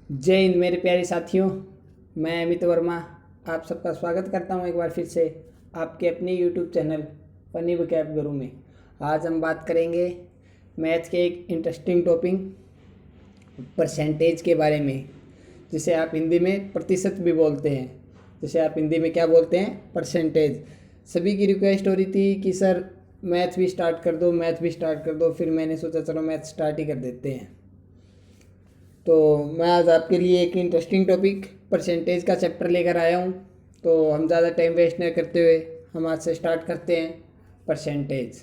जय हिंद मेरे प्यारे साथियों। मैं अमित वर्मा आप सबका स्वागत करता हूं एक बार फिर से आपके अपने यूट्यूब चैनल फनी वोकैब गुरु में। आज हम बात करेंगे मैथ के एक इंटरेस्टिंग टॉपिक परसेंटेज के बारे में, जिसे आप हिंदी में प्रतिशत भी बोलते हैं। जिसे आप हिंदी में क्या बोलते हैं? परसेंटेज। सभी की रिक्वेस्ट हो रही थी कि सर मैथ भी स्टार्ट कर दो, मैथ भी स्टार्ट कर दो। फिर मैंने सोचा चलो मैथ स्टार्ट ही कर देते हैं। तो मैं आज आपके लिए एक इंटरेस्टिंग टॉपिक परसेंटेज का चैप्टर लेकर आया हूँ। तो हम ज़्यादा टाइम वेस्ट न करते हुए हम आज से स्टार्ट करते हैं परसेंटेज।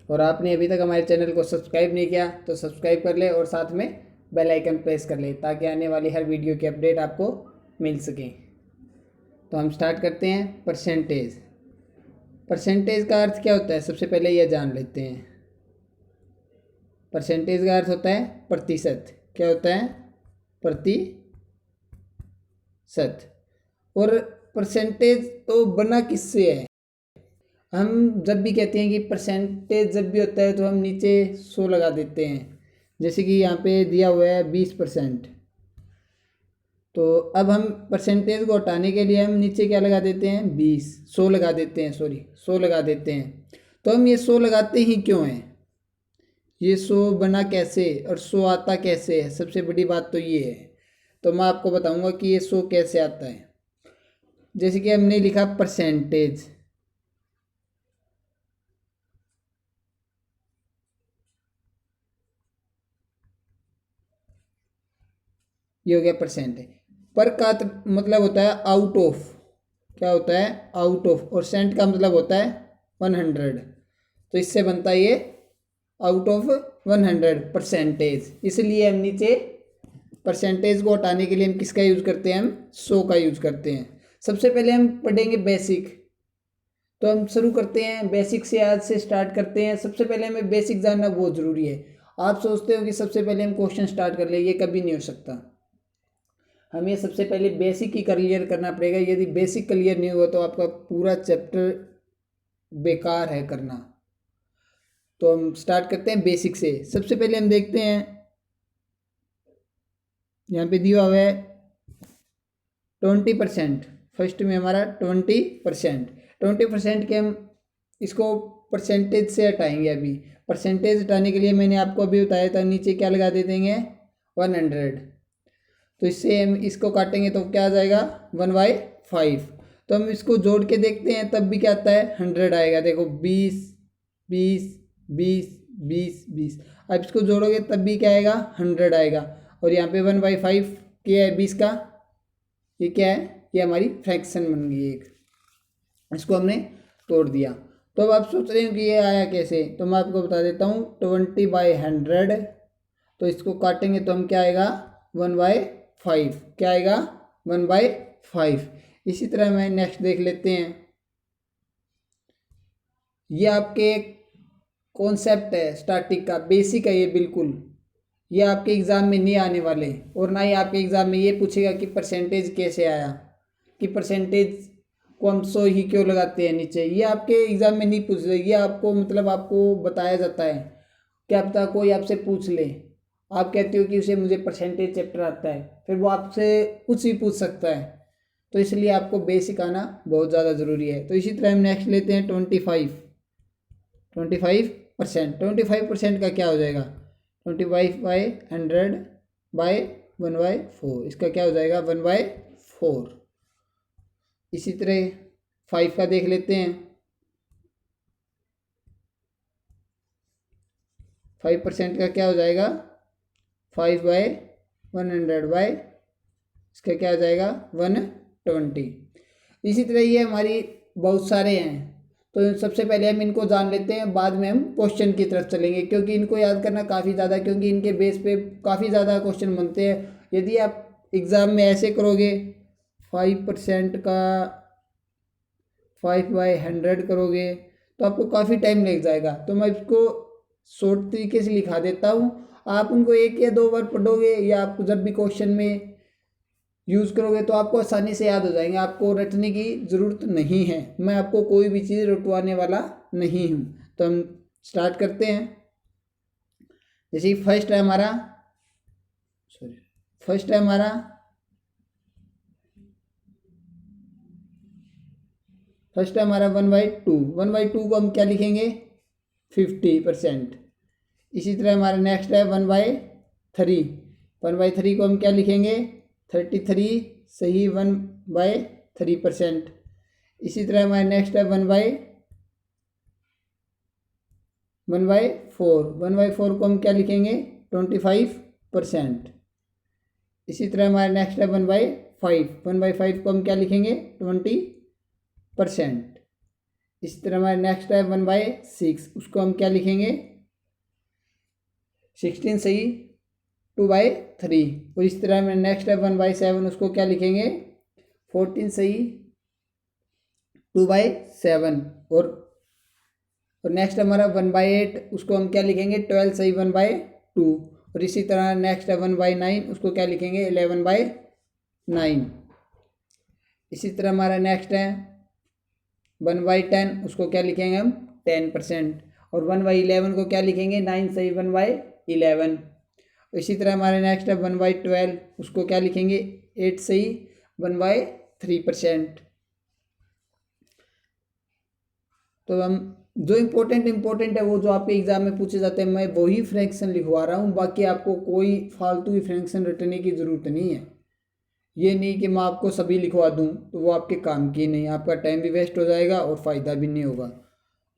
और आपने अभी तक हमारे चैनल को सब्सक्राइब नहीं किया तो सब्सक्राइब कर ले और साथ में बेल आइकन प्रेस कर ले ताकि आने वाली हर वीडियो की अपडेट आपको मिल सके। तो हम स्टार्ट करते हैं परसेंटेज। परसेंटेज का अर्थ क्या होता है सबसे पहले यह जान लेते हैं। परसेंटेज का अर्थ होता है प्रतिशत। क्या होता है? प्रतिशत। और परसेंटेज तो बना किससे है? हम जब भी कहते हैं कि परसेंटेज जब भी होता है तो हम नीचे 100 लगा देते हैं। जैसे कि यहाँ पे दिया हुआ है 20%। तो अब हम परसेंटेज को हटाने के लिए हम नीचे क्या लगा देते हैं? 100 लगा देते हैं। 100 लगा देते हैं। तो हम ये 100 लगाते ही क्यों हैं? ये 100 बना कैसे और 100 आता कैसे है? सबसे बड़ी बात तो ये है। तो मैं आपको बताऊंगा कि ये 100 कैसे आता है। जैसे कि हमने लिखा परसेंटेज, ये हो गया परसेंट। पर का मतलब होता है आउट ऑफ। क्या होता है? Out of. और सेंट का मतलब होता है 100। तो इससे बनता है ये आउट ऑफ 100 परसेंटेज। इसलिए हम नीचे परसेंटेज को हटाने के लिए हम किसका यूज़ करते हैं? हम 100 का यूज़ करते हैं। सबसे पहले हम पढ़ेंगे बेसिक। तो हम शुरू करते हैं बेसिक से। आज से स्टार्ट करते हैं। सबसे पहले हमें बेसिक जानना बहुत ज़रूरी है। आप सोचते हो कि सबसे पहले हम क्वेश्चन स्टार्ट कर ले, ये कभी नहीं हो सकता। हमें सबसे पहले बेसिक ही क्लियर करना पड़ेगा। यदि बेसिक क्लियर नहीं हुआ तो आपका पूरा चैप्टर बेकार है करना। तो हम स्टार्ट करते हैं बेसिक से। सबसे पहले हम देखते हैं यहाँ पे दिया हुआ है 20%। फर्स्ट में हमारा 20%। 20% के हम इसको परसेंटेज से हटाएंगे। अभी परसेंटेज हटाने के लिए मैंने आपको अभी बताया था नीचे क्या लगा दे देंगे? 100। तो इससे हम इसको काटेंगे तो क्या आ जाएगा? 1/5। तो हम इसको जोड़ के देखते हैं तब भी क्या आता है? 100 आएगा। देखो 20 20 20 20 20। अब इसको जोड़ोगे तब भी क्या आएगा? 100 आएगा। और यहाँ पे 1/5 क्या है? 20 का। ये क्या है? ये हमारी फ्रैक्शन बन गई एक। इसको हमने तोड़ दिया। तो अब आप सोच रहे हो कि ये आया कैसे? तो मैं आपको बता देता हूँ। 20/100। तो इसको काटेंगे तो हम क्या आएगा? 1/5। क्या आएगा? 1/5। इसी तरह मैं नेक्स्ट देख लेते हैं। ये आपके कॉन्सेप्ट है स्टार्टिंग का, बेसिक है ये बिल्कुल। ये आपके एग्ज़ाम में नहीं आने वाले और ना ही आपके एग्ज़ाम में ये पूछेगा कि परसेंटेज कैसे आया, कि परसेंटेज को हम 100 ही क्यों लगाते हैं नीचे। ये आपके एग्ज़ाम में नहीं पूछ रहे। ये आपको मतलब आपको बताया जाता है। क्या पता कोई आपसे पूछ ले, आप कहते हो कि उसे मुझे परसेंटेज चैप्टर आता है, फिर वो आपसे कुछ भी पूछ सकता है। तो इसलिए आपको बेसिक आना बहुत ज़्यादा ज़रूरी है। तो इसी तरह हम नेक्स्ट लेते हैं 25%। 25% का क्या हो जाएगा? 25/100/1/4। इसका क्या हो जाएगा? 1/4। इसी तरह 5 का देख लेते हैं। 5% का क्या हो जाएगा? 5/100 इसका क्या आ जाएगा? 120। इसी तरह ये हमारी बहुत सारे हैं। तो सबसे पहले हम इनको जान लेते हैं, बाद में हम क्वेश्चन की तरफ चलेंगे, क्योंकि इनको याद करना काफ़ी ज़्यादा, क्योंकि इनके बेस पे काफ़ी ज़्यादा क्वेश्चन बनते हैं। यदि आप एग्ज़ाम में ऐसे करोगे 5% का 5/100 करोगे तो आपको काफ़ी टाइम लग जाएगा। तो मैं इसको शॉर्ट तरीके से लिखा देता हूँ। आप उनको 1 या 2 बार पढ़ोगे या आप जब भी क्वेश्चन में यूज़ करोगे तो आपको आसानी से याद हो जाएंगे। आपको रटने की ज़रूरत नहीं है। मैं आपको कोई भी चीज़ रटवाने वाला नहीं हूँ। तो हम स्टार्ट करते हैं। जैसे फर्स्ट है हमारा सॉरी, फर्स्ट है हमारा one by two. One by two को हम क्या लिखेंगे 50%। इसी तरह हमारा नेक्स्ट है one by three. One by three को हम क्या लिखेंगे 33, सही 1/3%। इसी तरह हमारा नेक्स्ट है one by four. One by four को हम क्या लिखेंगे 25%। इसी तरह हमारा नेक्स्ट है one by five. One by five को हम क्या लिखेंगे 20%। इसी तरह हमारा नेक्स्ट है वन बाई सिक्स, उसको हम क्या लिखेंगे 16, सही 2/3। और इस तरह में नेक्स्ट है वन बाई सेवन, उसको क्या लिखेंगे 14, सही 2/7। और नेक्स्ट हमारा वन बाई एट, उसको हम क्या लिखेंगे 12, सही 1/2। और इसी तरह नेक्स्ट है वन बाई नाइन, उसको क्या लिखेंगे 11/9। इसी तरह हमारा नेक्स्ट है वन बाई टेन, उसको क्या लिखेंगे हम 10%। और वन बाई इलेवन को क्या लिखेंगे 9, सही 1/11। इसी तरह हमारे नेक्स्ट है वन बाई ट्वेल्व, उसको क्या लिखेंगे 8, सही 1/3%। तो हम जो इम्पोर्टेंट है वो जो आपके एग्जाम में पूछे जाते हैं मैं वही फ्रैक्शन लिखवा रहा हूँ। बाकी आपको कोई फालतू ही फ्रैक्शन रटने की ज़रूरत नहीं है। ये नहीं कि मैं आपको सभी लिखवा दूँ, तो वो आपके काम की नहीं, आपका टाइम भी वेस्ट हो जाएगा और फ़ायदा भी नहीं होगा।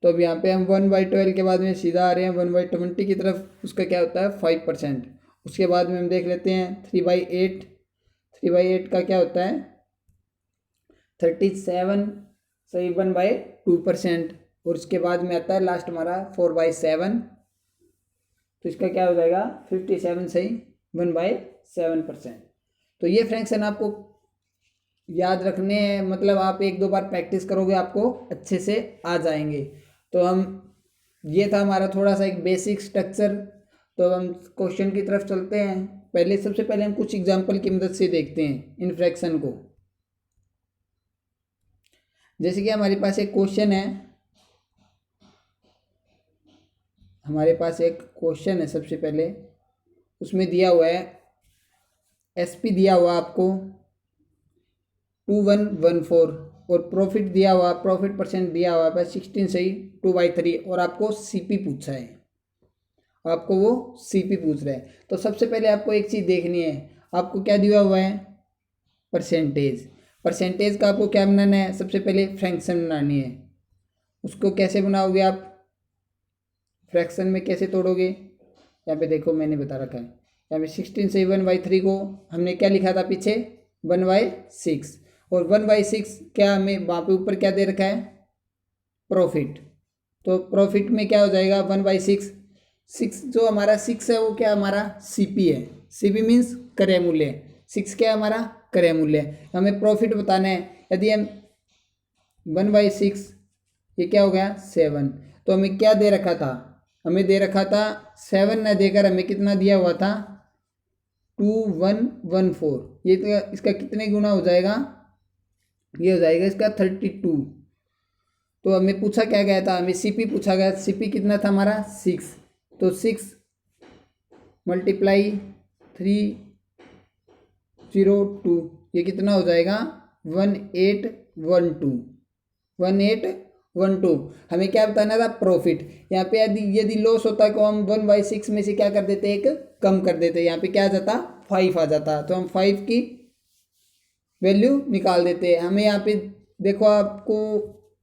तो अब यहाँ पे हम वन बाई ट्वेल्व के बाद में सीधा आ रहे हैं वन बाई ट्वेंटी की तरफ। उसका क्या होता है 5%। उसके बाद में हम देख लेते हैं three by eight. Three by eight का क्या होता है 37, सही 1/2%। और उसके बाद में आता है लास्ट हमारा 4/7, तो इसका क्या हो जाएगा 57, सही 1/7%। तो ये फ्रैक्शन आपको याद रखने हैं, मतलब आप एक दो बार प्रैक्टिस करोगे आपको अच्छे से आ जाएंगे। तो हम ये था हमारा थोड़ा सा एक बेसिक स्ट्रक्चर। तो हम क्वेश्चन की तरफ चलते हैं। सबसे पहले हम कुछ एग्जांपल की मदद से देखते हैं इन फ्रैक्शन को। जैसे कि हमारे पास एक क्वेश्चन है, सबसे पहले उसमें दिया हुआ है एसपी दिया हुआ आपको 2114 और प्रॉफिट दिया हुआ, प्रॉफिट परसेंट दिया हुआ है 16, सही 2/3। और आपको सीपी पूछा है, आपको वो सीपी पूछ रहा है। तो सबसे पहले आपको एक चीज़ देखनी है, आपको क्या दिया हुआ है परसेंटेज का आपको क्या बनाना है, सबसे पहले फ्रैक्शन बनानी है। उसको कैसे बनाओगे आप, फ्रैक्शन में कैसे तोड़ोगे, यहाँ पे देखो मैंने बता रखा है। यहाँ पे 16 से 1/3 को हमने क्या लिखा था पीछे 1/6। और 1/6 क्या हमें वहाँ पे ऊपर क्या दे रखा है प्रॉफिट। तो प्रॉफिट में क्या हो जाएगा 1/6। जो हमारा 6 है वो क्या हमारा सीपी है। सीपी मीन्स क्रय मूल्य। 6 क्या है हमारा क्रय मूल्य। हमें प्रॉफिट बताना है। यदि हम 1/6 ये क्या हो गया 7, तो हमें क्या दे रखा था, हमें दे रखा था 7 न देकर हमें कितना दिया हुआ था 2114। ये तो इसका कितने गुना हो जाएगा, ये हो जाएगा इसका 32। तो हमें पूछा क्या गया था, हमें सीपी पूछा गया। सीपी कितना था हमारा 6, तो 6 × 302 ये कितना हो जाएगा 1812। हमें क्या बताना था प्रॉफिट। यहाँ पे यदि लॉस होता तो हम 1/6 में से क्या कर देते एक कम कर देते, यहाँ पे क्या आ जाता 5 आ जाता। तो हम 5 की वैल्यू निकाल देते। हमें यहाँ पे देखो आपको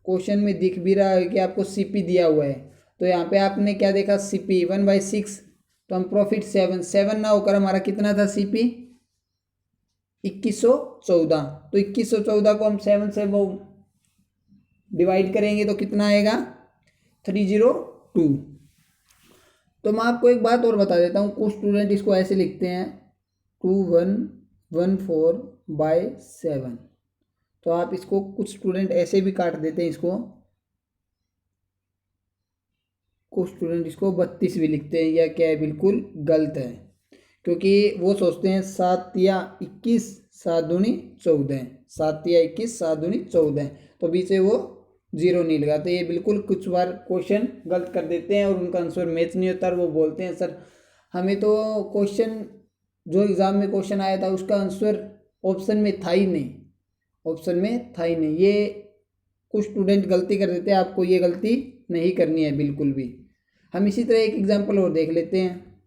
क्वेश्चन में दिख भी रहा है कि आपको सीपी दिया हुआ है। तो यहाँ पे आपने क्या देखा सीपी 1/6, तो हम प्रॉफिट 7 ना होकर हमारा कितना था सीपी 2114। तो 2114 को हम 7 से वो डिवाइड करेंगे तो कितना आएगा 302। तो मैं आपको एक बात और बता देता हूँ, कुछ स्टूडेंट इसको ऐसे लिखते हैं 2114/7। तो आप इसको कुछ स्टूडेंट ऐसे भी काट देते हैं, इसको कुछ स्टूडेंट इसको 32 भी लिखते हैं। यह क्या है बिल्कुल गलत है, क्योंकि वो सोचते हैं 7 या 21 7 दूनी 14, 7 या 21 7 दूनी 14, तो बीच से वो 0 नहीं लगाते। ये बिल्कुल कुछ बार क्वेश्चन गलत कर देते हैं और उनका आंसर मैच नहीं होता और वो बोलते हैं सर हमें तो क्वेश्चन जो एग्ज़ाम में क्वेश्चन आया था उसका आंसर ऑप्शन में था ही नहीं, ऑप्शन में था ही नहीं। ये कुछ स्टूडेंट गलती कर देते हैं, आपको ये गलती नहीं करनी है बिल्कुल भी। हम इसी तरह एक एग्जांपल और देख लेते हैं।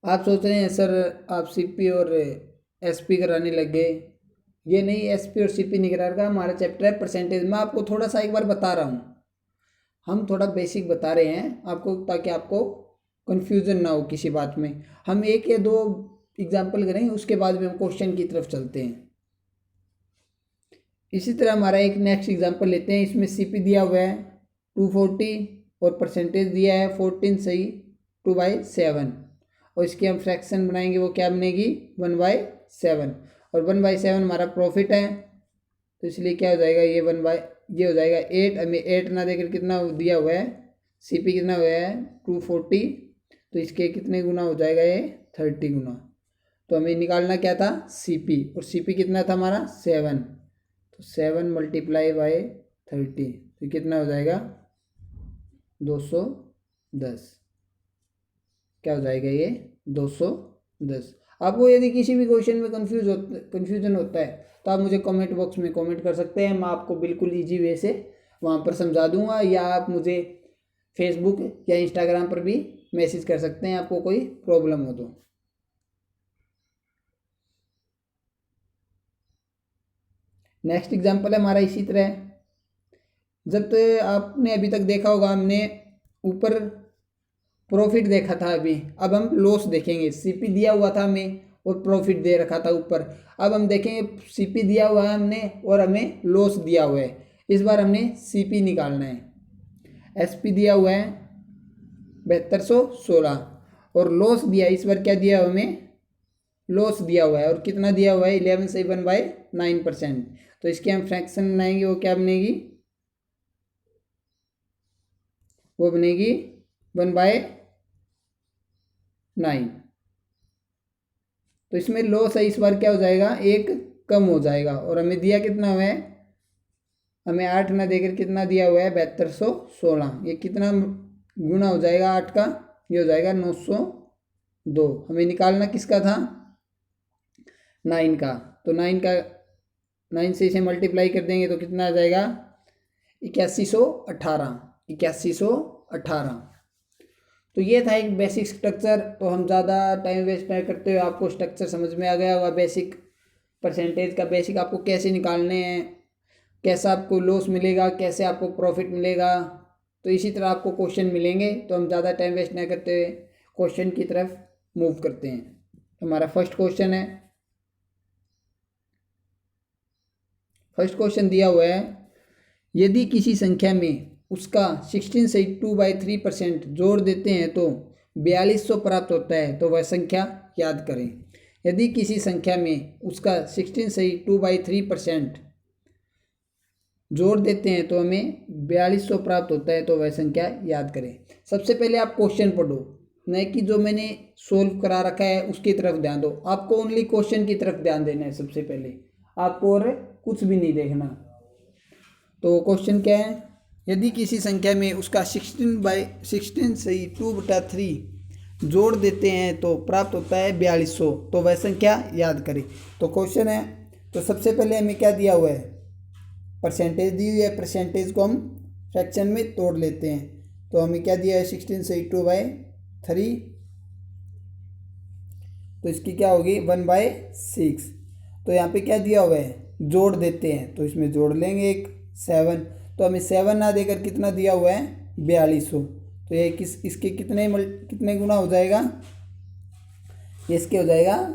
आप सोच रहे हैं सर आप सीपी और एसपी कराने लग गए, ये नहीं, एसपी और सीपी नहीं करा रहा, हमारा चैप्टर है परसेंटेज। मैं आपको थोड़ा सा एक बार बता रहा हूँ, हम थोड़ा बेसिक बता रहे हैं आपको, ताकि आपको कन्फ्यूज़न ना हो किसी बात में। हम एक या दो एग्जाम्पल करेंगे, उसके बाद में हम क्वेश्चन की तरफ चलते हैं। इसी तरह हमारा एक नेक्स्ट एग्जाम्पल लेते हैं। इसमें सीपी दिया हुआ है 240 और परसेंटेज दिया है 14 सही 2/7, और इसकी हम फ्रैक्शन बनाएंगे, वो क्या बनेगी 1/7, और 1/7 हमारा प्रॉफिट है, तो इसलिए क्या हो जाएगा ये हो जाएगा 8। हमें 8 ना देकर कितना दिया हुआ है, सीपी कितना हुआ है 240, तो इसके कितने गुना हो जाएगा ये 30 गुना। तो हमें निकालना क्या था सीपी, और सीपी कितना था हमारा 7, तो 7 × 30, तो कितना हो जाएगा 210। क्या हो जाएगा ये 210। आपको यदि किसी भी क्वेश्चन में कन्फ्यूजन होता है तो आप मुझे कमेंट बॉक्स में कमेंट कर सकते हैं, मैं आपको बिल्कुल इजी वे से वहाँ पर समझा दूंगा, या आप मुझे फेसबुक या इंस्टाग्राम पर भी मैसेज कर सकते हैं आपको कोई प्रॉब्लम हो तो। नेक्स्ट एग्जांपल है हमारा इसी तरह। जब तो आपने अभी तक देखा होगा, हमने ऊपर प्रॉफिट देखा था, अभी अब हम लॉस देखेंगे। सीपी दिया हुआ था हमें और प्रॉफिट दे रखा था ऊपर, अब हम देखेंगे सीपी दिया हुआ है हमने और हमें लॉस दिया हुआ है। इस बार हमने सीपी निकालना है। एसपी दिया हुआ है 7216 और लॉस दिया है, इस बार क्या दिया हमें लॉस दिया हुआ है, और कितना दिया हुआ है 11 से 1/9%। तो इसके हम फ्रैक्शन बनाएंगे, वो क्या बनेगी, वो बनेगी 1/9। तो इसमें लॉस है, इस बार क्या हो जाएगा एक कम हो जाएगा, और हमें दिया कितना हुआ है, हमें 8 ना देकर कितना दिया हुआ है 7216। ये कितना गुना हो जाएगा 8 का, ये हो जाएगा 902। हमें निकालना किसका था 9 का, तो 9 से इसे मल्टीप्लाई कर देंगे तो कितना आ जाएगा 8118। तो ये था एक बेसिक स्ट्रक्चर। तो हम ज़्यादा टाइम वेस्ट नहीं करते हुए, आपको स्ट्रक्चर समझ में आ गया होगा, बेसिक परसेंटेज का बेसिक आपको कैसे निकालने हैं, कैसा आपको लॉस मिलेगा, कैसे आपको प्रॉफिट मिलेगा। तो इसी तरह आपको क्वेश्चन मिलेंगे, तो हम ज़्यादा टाइम वेस्ट नहीं करते हुए क्वेश्चन की तरफ मूव करते हैं। हमारा फर्स्ट क्वेश्चन है, फर्स्ट क्वेश्चन दिया हुआ है, यदि किसी संख्या में उसका 16 से 2/3% जोड़ देते हैं तो 4200 प्राप्त होता है, तो वह संख्या याद करें। यदि किसी संख्या में उसका 16 से 2/3% जोड़ देते हैं तो हमें 4200 प्राप्त होता है, तो वह संख्या याद करें। सबसे पहले आप क्वेश्चन पढ़ो, न कि जो मैंने सोल्व करा रखा है उसकी तरफ ध्यान दो। आपको ओनली क्वेश्चन की तरफ ध्यान देना है सबसे पहले, आपको और कुछ भी नहीं देखना। तो क्वेश्चन क्या है, यदि किसी संख्या में उसका 16 से 2/3 जोड़ देते हैं तो प्राप्त होता है 4200, तो वह संख्या याद करें। तो क्वेश्चन है, तो सबसे पहले हमें क्या दिया हुआ है, परसेंटेज दी हुई है, परसेंटेज को हम फ्रैक्शन में तोड़ लेते हैं। तो हमें क्या दिया है 16 से 2/3, तो इसकी क्या होगी 1/6। तो यहाँ पे क्या दिया हुआ है जोड़ देते हैं, तो इसमें जोड़ लेंगे एक 7, तो हमें 7 ना देकर कितना दिया हुआ है 4200। तो ये इसके कितने गुना हो जाएगा, इसके हो जाएगा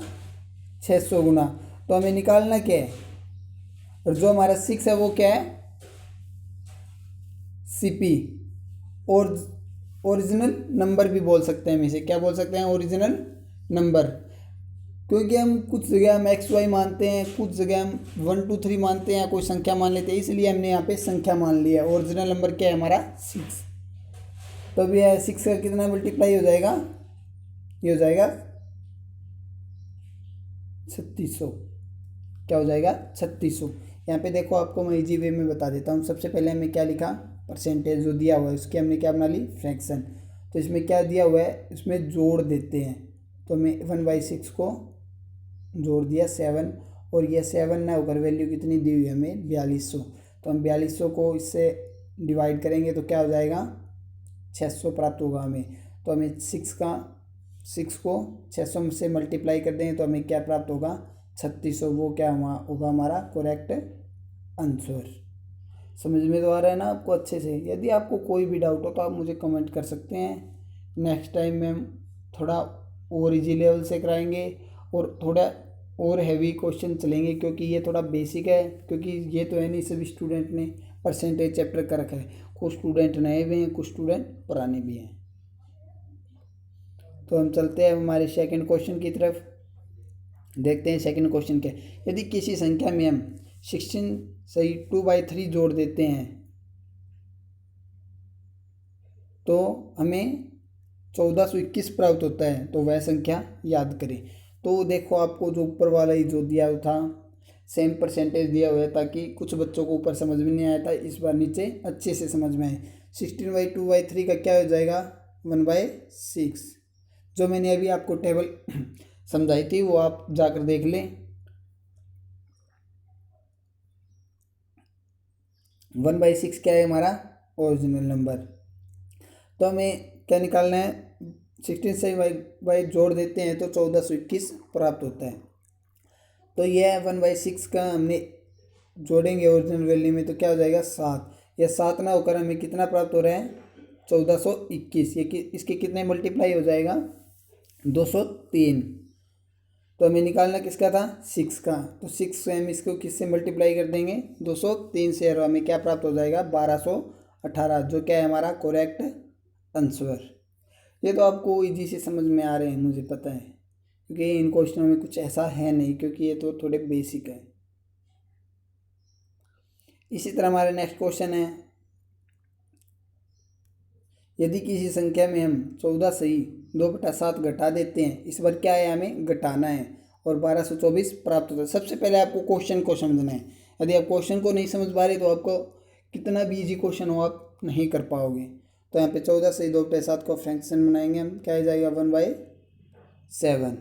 600 गुना। तो हमें निकालना क्या है, और जो हमारा 6 है वो क्या है सीपी, और ओरिजिनल नंबर भी बोल सकते हैं हम इसे, क्या बोल सकते हैं ओरिजिनल नंबर, क्योंकि हम कुछ जगह हम XY मानते हैं, कुछ जगह हम 1 2 3 मानते हैं, कोई संख्या मान लेते हैं, इसलिए हमने यहाँ पे संख्या मान लिया है। ओरिजिनल नंबर क्या है हमारा 6। तो अब यह 6 का कितना मल्टीप्लाई हो जाएगा, ये हो जाएगा 3600। क्या हो जाएगा 3600। यहाँ पे देखो आपको मैं इजी वे में बता देता हूँ। सबसे पहले हमने क्या लिखा, परसेंटेज जो दिया हुआ है उसकी हमने क्या बना ली फ्रैक्शन। तो इसमें क्या दिया हुआ है, इसमें जोड़ देते हैं, तो मैं 1/6 को जोड़ दिया 7, और ये 7 ना होकर वैल्यू कितनी दी हुई है हमें 4200, तो हम 4200 को इससे डिवाइड करेंगे तो क्या हो जाएगा 600 प्राप्त होगा हमें। तो हमें 6 को 600 से मल्टीप्लाई कर देंगे तो हमें क्या प्राप्त होगा 3600, वो क्या होगा हमारा करेक्ट आंसर। समझ में तो आ रहा है ना आपको अच्छे से। यदि आपको कोई भी डाउट हो तो आप मुझे कमेंट कर सकते हैं। नेक्स्ट टाइम में हम थोड़ा और इजी लेवल से कराएंगे और थोड़ा और हैवी क्वेश्चन चलेंगे, क्योंकि ये थोड़ा बेसिक है, क्योंकि ये तो है नहीं सभी स्टूडेंट ने परसेंटेज चैप्टर कर रखा है, कुछ स्टूडेंट नए भी हैं, कुछ स्टूडेंट पुराने भी हैं। तो हम चलते हैं हमारे सेकंड क्वेश्चन की तरफ, देखते हैं सेकंड क्वेश्चन क्या है। यदि किसी संख्या में हम 16 सही 2/3 जोड़ देते हैं तो हमें 1421 प्राप्त होता है, तो वह संख्या याद करें। तो देखो आपको जो ऊपर वाला ही जो दिया हुआ था सेम परसेंटेज दिया हुआ है, ताकि कुछ बच्चों को ऊपर समझ में नहीं आया था, इस बार नीचे अच्छे से समझ में आए। 16/2/3 का क्या हो जाएगा 1/6। जो मैंने अभी आपको टेबल समझाई थी वो आप जाकर देख लें। 1/6 क्या है हमारा ओरिजिनल नंबर। तो हमें क्या निकालना है 16 से बाई जोड़ देते हैं तो 1421 प्राप्त होता है। तो यह 1/6 का हमने जोड़ेंगे ओरिजिनल वैल्यू में तो क्या हो जाएगा 7। यह 7 ना होकर हमें कितना प्राप्त हो रहा है 1421। ये इसके कितने मल्टीप्लाई हो जाएगा 203। तो हमें निकालना किसका था 6 का, तो 6 से हम इसको किससे मल्टीप्लाई कर देंगे 203 से, और हमें क्या प्राप्त हो जाएगा 1218, जो क्या है हमारा करेक्ट आंसर। ये तो आपको इजी से समझ में आ रहे हैं मुझे पता है, क्योंकि इन क्वेश्चनों में कुछ ऐसा है नहीं, क्योंकि ये तो थोड़े बेसिक है। इसी तरह हमारा नेक्स्ट क्वेश्चन है, यदि किसी संख्या में हम 14 सही 2/7 घटा देते हैं, इस बार क्या है हमें घटाना है, और 1224 प्राप्त होता है। सबसे पहले आपको क्वेश्चन को समझना है। यदि आप क्वेश्चन को नहीं समझ पा रहे तो आपको कितना भी इजी क्वेश्चन हो आप नहीं कर पाओगे। तो यहाँ पे 14 सही 2/7 को फ्रैक्शन बनाएंगे हम, क्या आ जाएगा 1/7।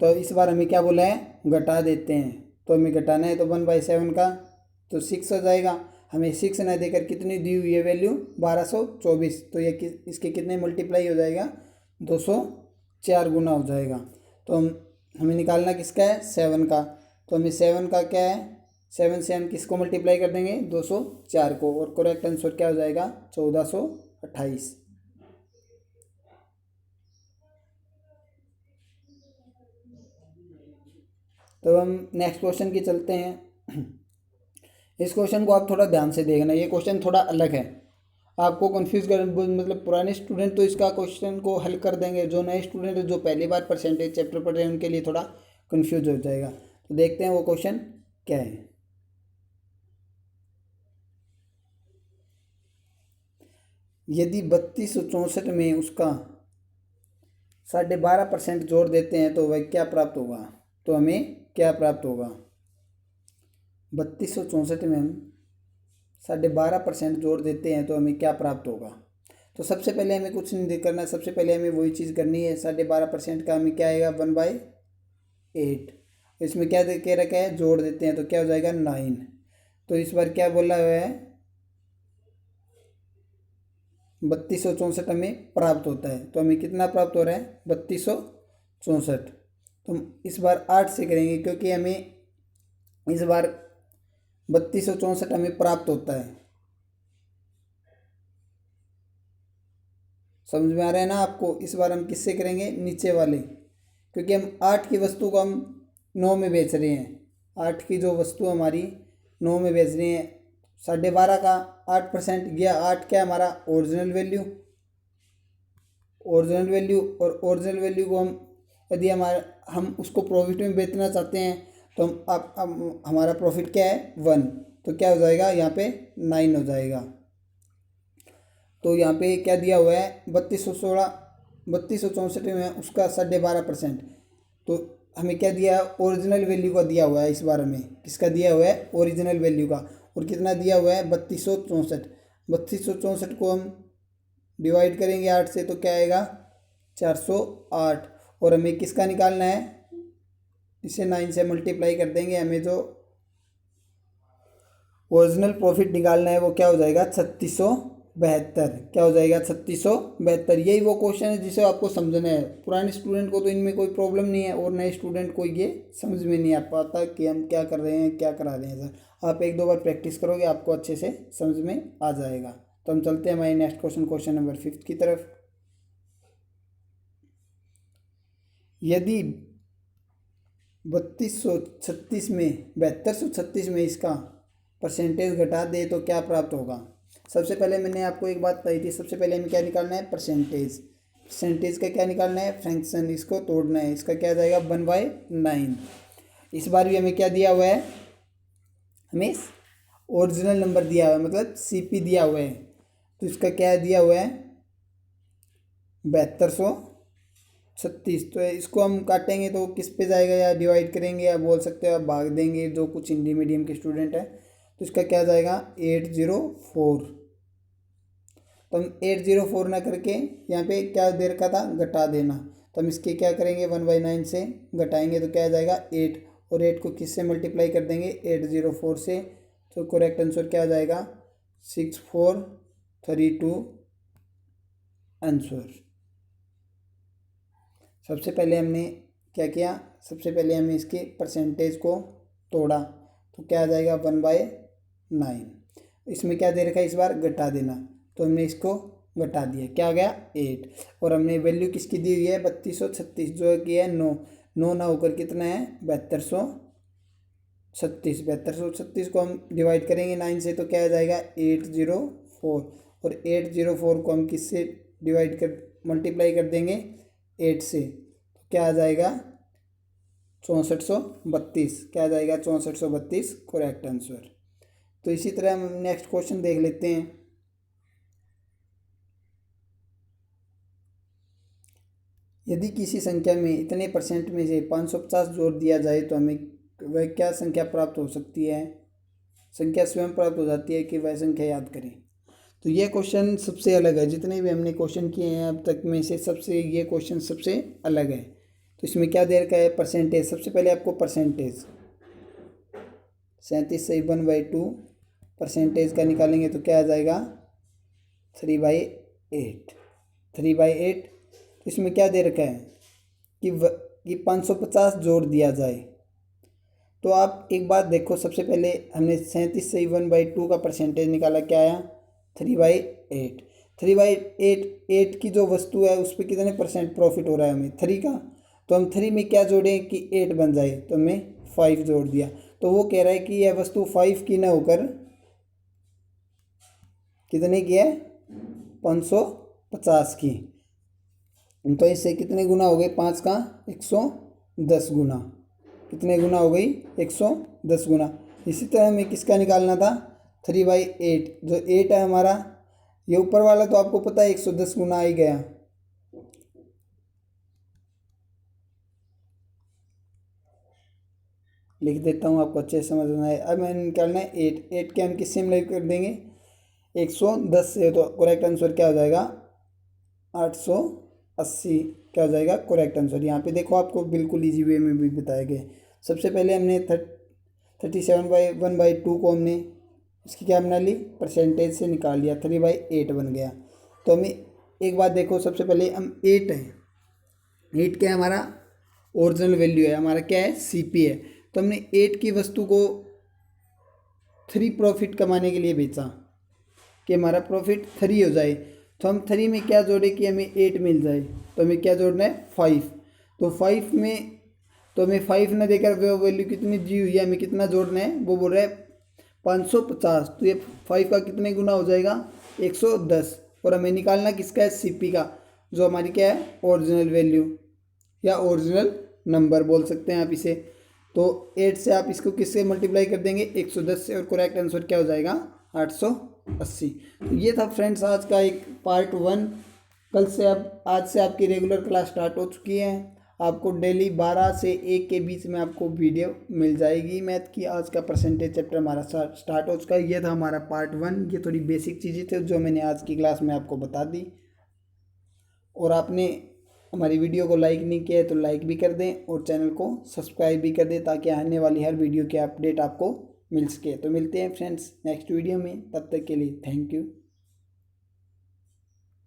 तो इस बार हमें क्या बोला है घटा देते हैं, तो हमें घटाना है तो 1/7 का तो 6 हो जाएगा। हमें 6 ना देकर कितनी दी हुई है वैल्यू 1224, तो ये इसके कितने मल्टीप्लाई हो जाएगा 204 गुना हो जाएगा। तो हमें निकालना किसका है 7 का, तो हमें 7 का क्या है 7 से हम किसको मल्टीप्लाई कर देंगे 204 को, और करेक्ट आंसर क्या हो जाएगा 1428। तो हम नेक्स्ट क्वेश्चन की चलते हैं। इस क्वेश्चन को आप थोड़ा ध्यान से देखना, ये क्वेश्चन थोड़ा अलग है, आपको कंफ्यूज कर मतलब पुराने स्टूडेंट तो इसका क्वेश्चन को हल कर देंगे, जो नए स्टूडेंट जो पहली बार परसेंटेज चैप्टर पढ़ रहे हैं उनके लिए थोड़ा कंफ्यूज हो जाएगा। तो देखते हैं वो क्वेश्चन क्या है। यदि 3264 में उसका 12.5% जोड़ देते हैं तो वह क्या प्राप्त होगा, तो हमें क्या प्राप्त होगा 3264 में हम 12.5% जोड़ देते हैं तो हमें क्या प्राप्त होगा। तो सबसे पहले हमें कुछ नहीं करना, सबसे पहले हमें वही चीज़ करनी है 12.5% का हमें क्या आएगा 1/8। इसमें क्या कह रखा है जोड़ देते हैं तो क्या हो जाएगा 9। तो इस बार क्या बोला हुआ है 3264 हमें प्राप्त होता है, तो हमें कितना प्राप्त हो रहा है 3264। तो हम इस बार 8 से करेंगे, क्योंकि हमें इस बार 3264 हमें प्राप्त होता है। समझ में आ रहा है ना आपको। इस बार हम किससे करेंगे नीचे वाले, क्योंकि हम 8 की वस्तु को हम 9 में बेच रहे हैं। 8 की जो वस्तु हमारी 9 में बेच रहे हैं, 12.5 का 8% गया 8 क्या हमारा ओरिजिनल वैल्यू, और ओरिजिनल वैल्यू को हम यदि हम उसको प्रॉफिट में बेचना चाहते हैं तो अब हमारा प्रॉफिट क्या है 1, तो क्या हो जाएगा यहाँ पे 9 हो जाएगा। तो यहाँ पे क्या दिया हुआ है 3264 में उसका 12.5%, तो हमें क्या दिया है ओरिजिनल वैल्यू का दिया हुआ है। इस बार हमें किसका दिया हुआ है ओरिजिनल वैल्यू का, और कितना दिया हुआ है 3264 को हम डिवाइड करेंगे 8 से तो क्या आएगा 408 और हमें किसका निकालना है, इसे 9 से मल्टीप्लाई कर देंगे, हमें जो ओरिजिनल प्रॉफिट निकालना है वो क्या हो जाएगा 3672। क्या हो जाएगा 3672। यही वो क्वेश्चन है जिसे आपको समझना है। पुराने स्टूडेंट को तो इनमें कोई प्रॉब्लम नहीं है और नए स्टूडेंट को ये समझ में नहीं आ पाता कि हम क्या कर रहे हैं, क्या करा रहे हैं सर। आप एक दो बार प्रैक्टिस करोगे आपको अच्छे से समझ में आ जाएगा। तो हम चलते हैं हमारे नेक्स्ट क्वेश्चन नंबर 5 की तरफ। यदि 7236 में 7236 में इसका परसेंटेज घटा दे तो क्या प्राप्त होगा। सबसे पहले मैंने आपको एक बात बताई थी, सबसे पहले हमें क्या निकालना है परसेंटेज। परसेंटेज का क्या निकालना है फ्रैक्शन, इसको तोड़ना है। इसका क्या आ जाएगा 1/9। इस बार भी हमें क्या दिया हुआ है, हमें ओरिजिनल नंबर दिया हुआ है, मतलब सीपी दिया हुआ है। तो इसका क्या दिया हुआ है 7236। तो इसको हम काटेंगे तो किस पे जाएगा, या डिवाइड करेंगे या बोल सकते हो आप भाग देंगे, जो कुछ हिंदी मीडियम के स्टूडेंट है। तो इसका क्या जाएगा 804। तो हम 804 ना करके यहाँ पे क्या दे रखा था घटा देना। तो हम इसके क्या करेंगे 1/9 से घटाएंगे तो क्या आ जाएगा 8, और 8 को किससे मल्टीप्लाई कर देंगे 804 से। तो करेक्ट आंसर क्या आ जाएगा 6432 आंसर। सबसे पहले हमने क्या किया, सबसे पहले हमने इसके परसेंटेज को तोड़ा तो क्या आ जाएगा 1/9। इसमें क्या दे रखा है इस बार घटा देना, तो हमने इसको घटा दिया, क्या आ गया 8। और हमने वैल्यू किसकी दी हुई है 3236, जो कि है 9। 9 ना होकर कितना है 7236। 7236 को हम डिवाइड करेंगे 9 से तो क्या आ जाएगा 804। और 804 को हम किससे डिवाइड कर मल्टीप्लाई कर देंगे 8 से, तो क्या आ जाएगा 6432। क्या आ जाएगा 6432 करेक्ट आंसर। तो इसी तरह हम नेक्स्ट क्वेश्चन देख लेते हैं। यदि किसी संख्या में इतने परसेंट में से 550 जोड़ दिया जाए तो हमें वह क्या संख्या प्राप्त हो सकती है। संख्या स्वयं प्राप्त हो जाती है कि वह संख्या याद करें। तो ये क्वेश्चन सबसे अलग है, जितने भी हमने क्वेश्चन किए हैं अब तक में से सबसे ये क्वेश्चन सबसे अलग है। तो इसमें क्या दे रखा है परसेंटेज। सबसे पहले आपको परसेंटेज 37 से 1/2 परसेंटेज का निकालेंगे तो क्या आ जाएगा 3/8। 3/8। इसमें क्या दे रखा है कि 550 जोड़ दिया जाए। तो आप एक बात देखो, सबसे पहले हमने 37 से 1/2 का परसेंटेज निकाला, क्या आया 3/8। 3/8 8 की जो वस्तु है उस पर कितने परसेंट प्रॉफिट हो रहा है हमें 3 का। तो हम 3 में क्या जोड़ें कि 8 बन जाए, तो हमने 5 जोड़ दिया। तो वो कह रहा है कि यह वस्तु 5 की ना होकर कितने की है 550 की। तो इससे कितने गुना हो गए 5 का 110 गुना। कितने गुना हो गई 110 गुना। इसी तरह हमें किसका निकालना था 3/8। जो 8 है हमारा, ये ऊपर वाला तो आपको पता है 110 गुना आ ही गया। लिख देता हूँ आपको अच्छे से समझना है। अब मैंने निकालना है 8। 8 के हम किससे मल्टीप्लाई कर देंगे 110 से, तो करेक्ट आंसर क्या हो जाएगा 880। क्या हो जाएगा करेक्ट आंसर। यहाँ पे देखो आपको बिल्कुल इजी वे में भी बताया गया। सबसे पहले हमने 37/1/2 को हमने इसकी क्या बना ली परसेंटेज से निकाल लिया, 3/8 बन गया। तो हमें एक बात देखो, सबसे पहले हम 8 है, 8 क्या है हमारा ओरिजिनल वैल्यू है, हमारा क्या है सीपी है। तो हमने 8 की वस्तु को 3 प्रॉफिट कमाने के लिए बेचा कि हमारा प्रॉफिट 3 हो जाए। तो हम 3 में क्या जोड़े कि हमें 8 मिल जाए, तो हमें क्या जोड़ना है 5। तो 5 में तो हमें 5 ना देकर वो वैल्यू कितनी दी हुई है, हमें कितना जोड़ना है, वो बोल रहा है 550। तो ये 5 का कितने गुना हो जाएगा 110। और हमें निकालना किसका है सीपी का, जो हमारी क्या है ओरिजिनल वैल्यू या ओरिजिनल नंबर बोल सकते हैं आप इसे। तो 8 से आप इसको किससे मल्टीप्लाई कर देंगे 110 से, और करेक्ट आंसर क्या हो जाएगा 880। तो ये था फ्रेंड्स आज का एक पार्ट 1। कल से अब आज से आपकी रेगुलर क्लास स्टार्ट हो चुकी है। आपको डेली 12 से 1 के बीच में आपको वीडियो मिल जाएगी मैथ की। आज का परसेंटेज चैप्टर हमारा स्टार्ट हो चुका है। ये था हमारा पार्ट 1। ये थोड़ी बेसिक चीज़ें थे जो मैंने आज की क्लास में आपको बता दी। और आपने हमारी वीडियो को लाइक नहीं किया है तो लाइक भी कर दें और चैनल को सब्सक्राइब भी कर दें ताकि आने वाली हर वीडियो के अपडेट आपको मिल सके। तो मिलते हैं फ्रेंड्स नेक्स्ट वीडियो में, तब तक के लिए थैंक यू।